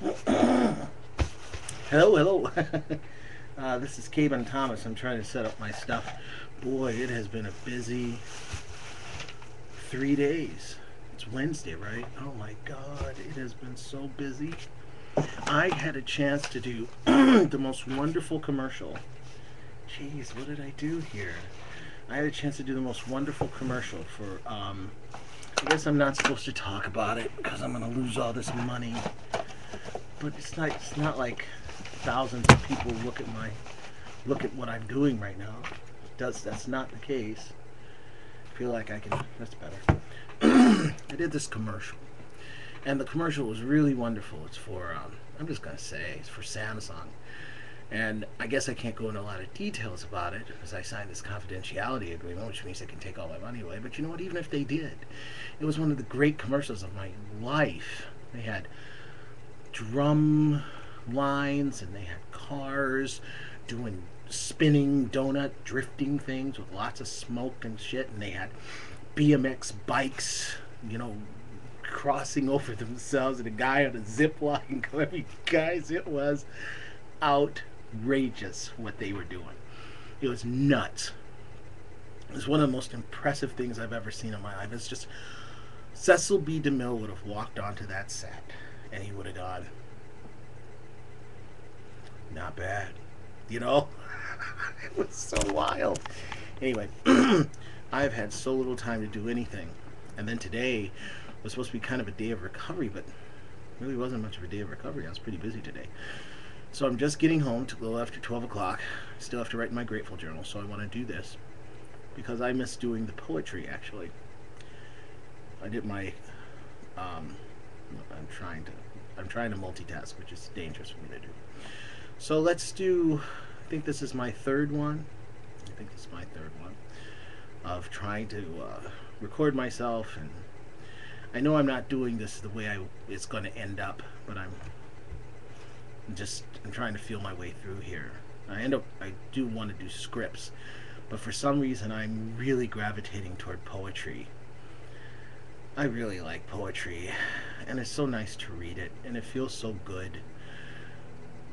Hello, hello. This is Kabin Thomas. I'm trying to set up my stuff. Boy, it has been a busy 3 days. It's Wednesday, right? Oh my God, it has been so busy. I had a chance to do the most wonderful commercial. Jeez, what did I do here? I had a chance to do the most wonderful commercial for. I guess I'm not supposed to talk about it because I'm gonna lose all this money. But it's not. It's not like thousands of people look at what I'm doing right now. That's not the case. I feel like I can. That's better. I did this commercial, and the commercial was really wonderful. It's for I'm just gonna say it's for Samsung, and I guess I can't go into a lot of details about it because I signed this confidentiality agreement, which means they can take all my money away. But you know what? Even if they did, it was one of the great commercials of my life. They had drum lines and they had cars doing spinning donut drifting things with lots of smoke and shit, and they had BMX bikes, crossing over themselves, and a guy on a zip line. I mean, guys, it was outrageous what they were doing. It was nuts. It was one of the most impressive things I've ever seen in my life. It's just Cecil B. DeMille would have walked onto that set and he would have gone, not bad. It was so wild. Anyway, I've had so little time to do anything. And then today was supposed to be kind of a day of recovery, but really wasn't much of a day of recovery. I was pretty busy today. So I'm just getting home to a little after 12 o'clock. I still have to write my grateful journal, so I want to do this because I miss doing the poetry, actually. I did my I'm trying to multitask, which is dangerous for me to do. So let's do, I think this is my third one. Of trying to record myself, and I know I'm not doing this the way it's going to end up, but I'm trying to feel my way through here. I do want to do scripts, but for some reason I'm really gravitating toward poetry. I really like poetry, and it's so nice to read it, and it feels so good.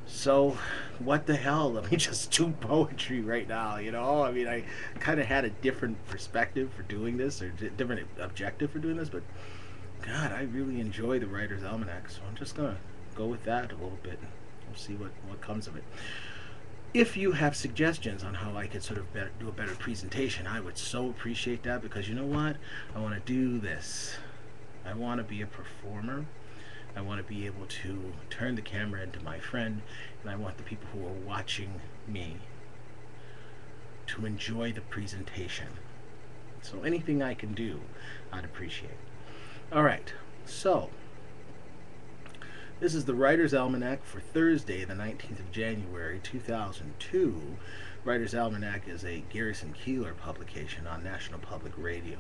So, what the hell? Let me just do poetry right now, I mean, I kind of had a different perspective for doing this, or different objective for doing this, but God, I really enjoy the Writer's Almanac, so I'm just going to go with that a little bit. We'll see what comes of it. If you have suggestions on how I could sort of do a better presentation, I would so appreciate that, because you know what? I want to do this. I want to be a performer. I want to be able to turn the camera into my friend, and I want the people who are watching me to enjoy the presentation. So anything I can do, I'd appreciate. All right, so this is the Writer's Almanac for Thursday, the 19th of January, 2002. Writer's Almanac is a Garrison Keillor publication on National Public Radio.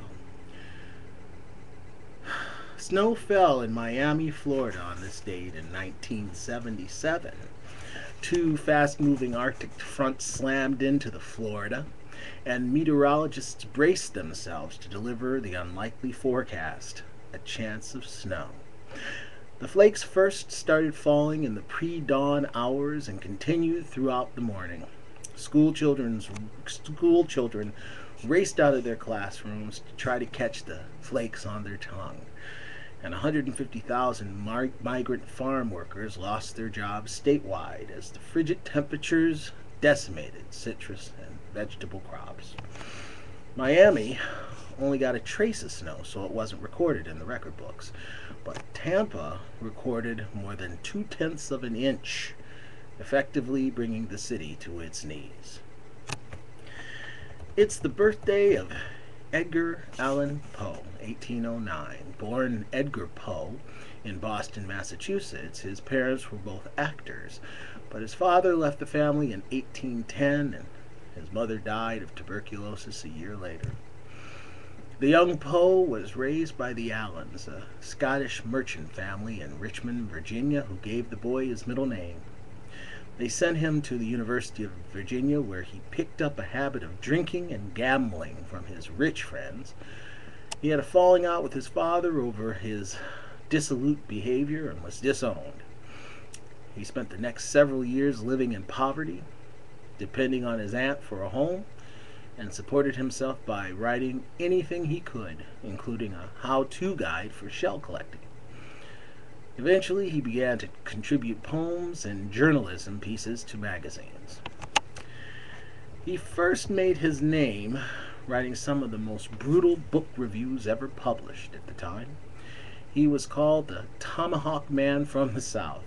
Snow fell in Miami, Florida on this date in 1977. Two fast-moving Arctic fronts slammed into the Florida, and meteorologists braced themselves to deliver the unlikely forecast, a chance of snow. The flakes first started falling in the pre-dawn hours and continued throughout the morning. School children raced out of their classrooms to try to catch the flakes on their tongue. And 150,000 migrant farm workers lost their jobs statewide as the frigid temperatures decimated citrus and vegetable crops. Miami only got a trace of snow, so it wasn't recorded in the record books. But Tampa recorded more than 2/10 of an inch, effectively bringing the city to its knees. It's the birthday of Edgar Allan Poe, 1809. Born Edgar Poe in Boston, Massachusetts, his parents were both actors, but his father left the family in 1810, and his mother died of tuberculosis a year later. The young Poe was raised by the Allens, a Scottish merchant family in Richmond, Virginia, who gave the boy his middle name. They sent him to the University of Virginia, where he picked up a habit of drinking and gambling from his rich friends. He had a falling out with his father over his dissolute behavior and was disowned. He spent the next several years living in poverty, depending on his aunt for a home, and supported himself by writing anything he could, including a how-to guide for shell collecting. Eventually, he began to contribute poems and journalism pieces to magazines. He first made his name writing some of the most brutal book reviews ever published at the time. He was called the Tomahawk Man from the South.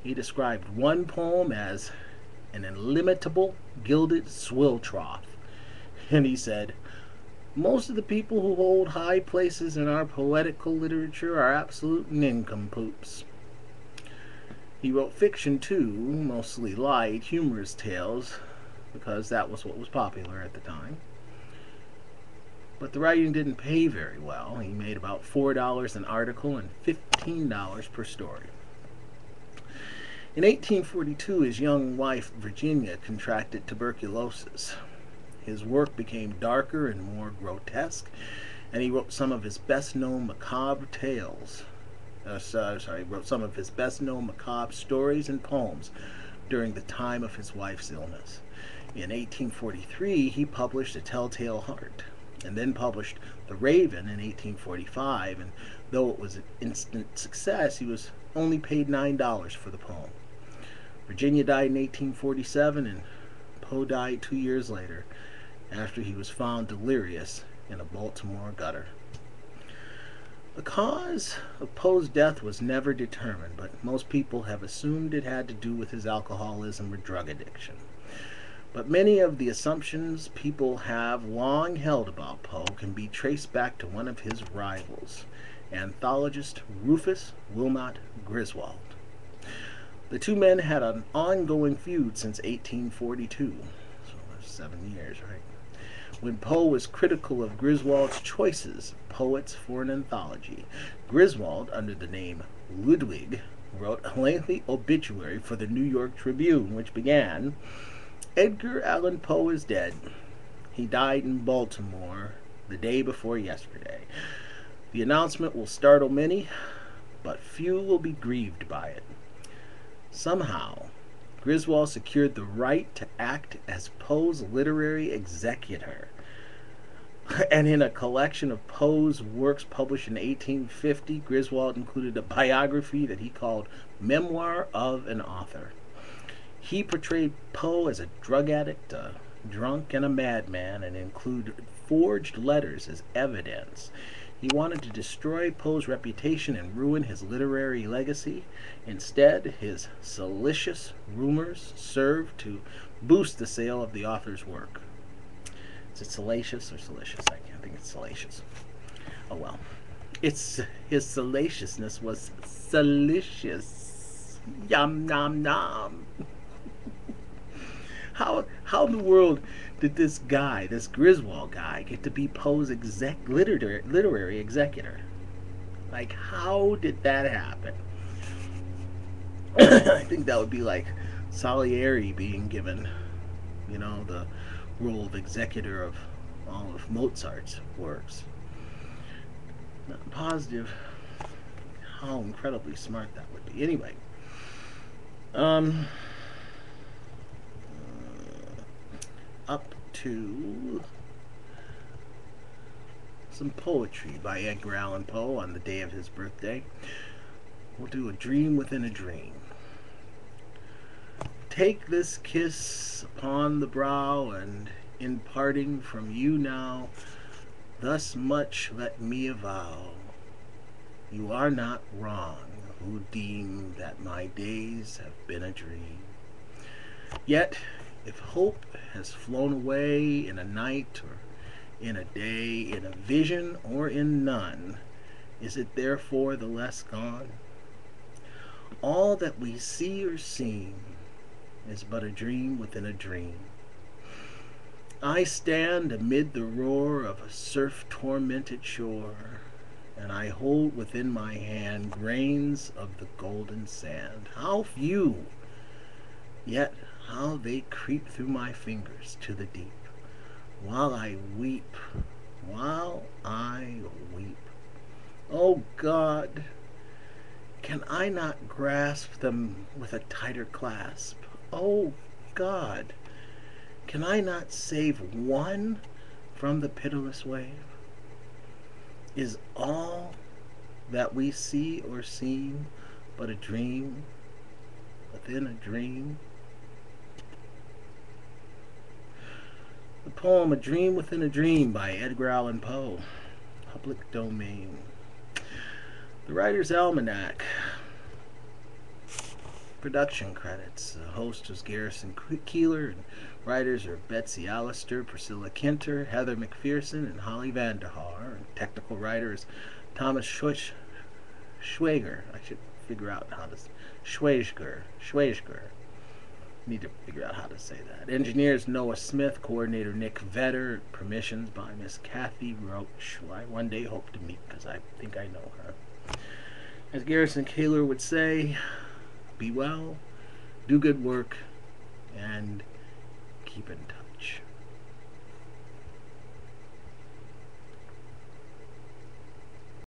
He described one poem as an illimitable gilded swill trough. And he said, most of the people who hold high places in our poetical literature are absolute nincompoops. He wrote fiction too, mostly light, humorous tales, because that was what was popular at the time. But the writing didn't pay very well. He made about $4 an article and $15 per story. In 1842, his young wife, Virginia, contracted tuberculosis. His work became darker and more grotesque, and he wrote some of his best-known macabre tales. He wrote some of his best-known macabre stories and poems during the time of his wife's illness. In 1843, he published A Telltale Heart, and then published The Raven in 1845, and though it was an instant success, he was only paid $9 for the poem. Virginia died in 1847, and Poe died 2 years later, after he was found delirious in a Baltimore gutter. The cause of Poe's death was never determined, but most people have assumed it had to do with his alcoholism or drug addiction. But many of the assumptions people have long held about Poe can be traced back to one of his rivals, anthologist Rufus Wilmot Griswold. The two men had an ongoing feud since 1842, so that's 7 years, right? When Poe was critical of Griswold's choices of poets for an anthology, Griswold, under the name Ludwig, wrote a lengthy obituary for the New York Tribune, which began, Edgar Allan Poe is dead. He died in Baltimore the day before yesterday. The announcement will startle many, but few will be grieved by it. Somehow, Griswold secured the right to act as Poe's literary executor. And in a collection of Poe's works published in 1850, Griswold included a biography that he called Memoir of an Author. He portrayed Poe as a drug addict, a drunk, and a madman, and included forged letters as evidence. He wanted to destroy Poe's reputation and ruin his literary legacy. Instead, his salacious rumors served to boost the sale of the author's work. Is it salacious or salacious? I think it's salacious. Oh well. His salaciousness was salicious. Yum nom nom. How in the world did this guy, this Griswold guy, get to be Poe's literary executor? Like, how did that happen? I think that would be like Salieri being given, the role of executor of all of Mozart's works. Not positive how incredibly smart that would be. Anyway, up to some poetry by Edgar Allan Poe on the day of his birthday. We'll do A Dream Within a Dream. Take this kiss upon the brow, and in parting from you now, thus much let me avow. You are not wrong who deem that my days have been a dream. Yet, if hope has flown away in a night or in a day, in a vision or in none, is it therefore the less gone? All that we see or seem is but a dream within a dream. I stand amid the roar of a surf-tormented shore, and I hold within my hand grains of the golden sand. How few, yet how they creep through my fingers to the deep, while I weep, while I weep. Oh God, Can I not grasp them with a tighter clasp? Oh God, can I not save one from the pitiless wave? Is all that we see or seem but a dream within a dream? The poem A Dream Within a Dream by Edgar Allan Poe. Public domain. The Writer's Almanac. Production credits. The host was Garrison Keeler, and writers are Betsy Allister, Priscilla Kinter, Heather McPherson, and Holly Vandehar. And technical writers Thomas Schwager. I should figure out how to Schwager. Need to figure out how to say that. Engineers Noah Smith, coordinator Nick Vetter, permissions by Miss Kathy Roach, who I one day hope to meet because I think I know her. As Garrison Keeler would say, be well, do good work, and keep in touch.